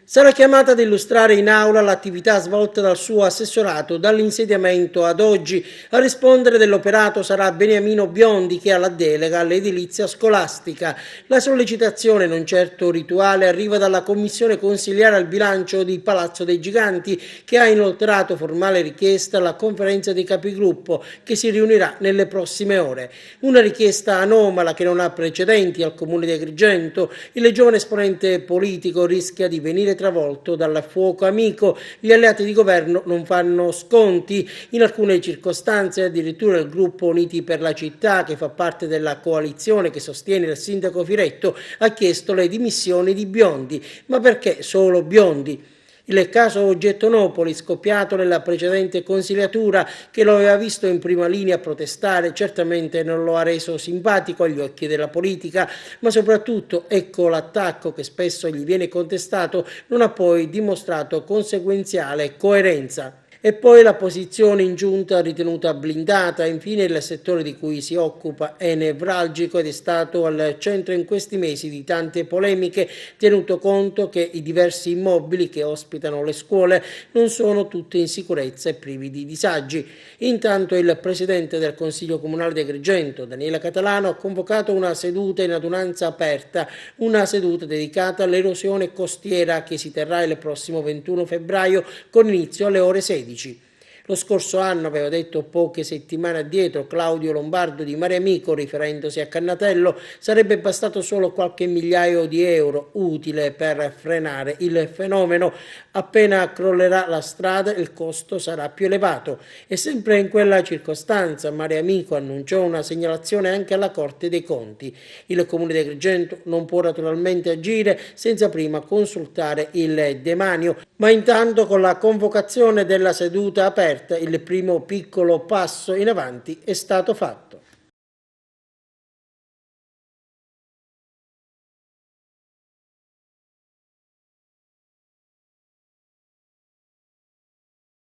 Sarà chiamata ad illustrare in aula l'attività svolta dal suo assessorato dall'insediamento ad oggi. A rispondere dell'operato sarà Beniamino Biondi, che ha la delega all'edilizia scolastica. La sollecitazione, non certo rituale, arriva dalla commissione consiliare al bilancio di Palazzo dei Giganti, che ha inoltrato formale richiesta alla conferenza dei capigruppo che si riunirà nelle prossime ore. Una richiesta anomala che non ha precedenti al comune di Agrigento. Il giovane esponente politico rischia di venire travolto dal fuoco amico. Gli alleati di governo non fanno sconti. In alcune circostanze addirittura il gruppo Uniti per la Città, che fa parte della coalizione che sostiene il sindaco Firetto, ha chiesto le dimissioni di Biondi. Ma perché solo Biondi? Il caso Gettonopoli, scoppiato nella precedente consigliatura, che lo aveva visto in prima linea a protestare, certamente non lo ha reso simpatico agli occhi della politica, ma soprattutto, ecco l'attacco che spesso gli viene contestato, non ha poi dimostrato conseguenziale coerenza. E poi la posizione in giunta ritenuta blindata. Infine il settore di cui si occupa è nevralgico ed è stato al centro in questi mesi di tante polemiche, tenuto conto che i diversi immobili che ospitano le scuole non sono tutti in sicurezza e privi di disagi. Intanto il presidente del Consiglio Comunale di Agrigento, Daniele Catalano, ha convocato una seduta in adunanza aperta, una seduta dedicata all'erosione costiera che si terrà il prossimo 21 febbraio con inizio alle ore 16. Lo scorso anno, aveva detto poche settimane addietro Claudio Lombardo di Mare Amico, riferendosi a Cannatello, sarebbe bastato solo qualche migliaio di euro, utile per frenare il fenomeno. Appena crollerà la strada il costo sarà più elevato. E sempre in quella circostanza Mare Amico annunciò una segnalazione anche alla Corte dei Conti. Il Comune di Agrigento non può naturalmente agire senza prima consultare il demanio, ma intanto con la convocazione della seduta aperta il primo piccolo passo in avanti è stato fatto.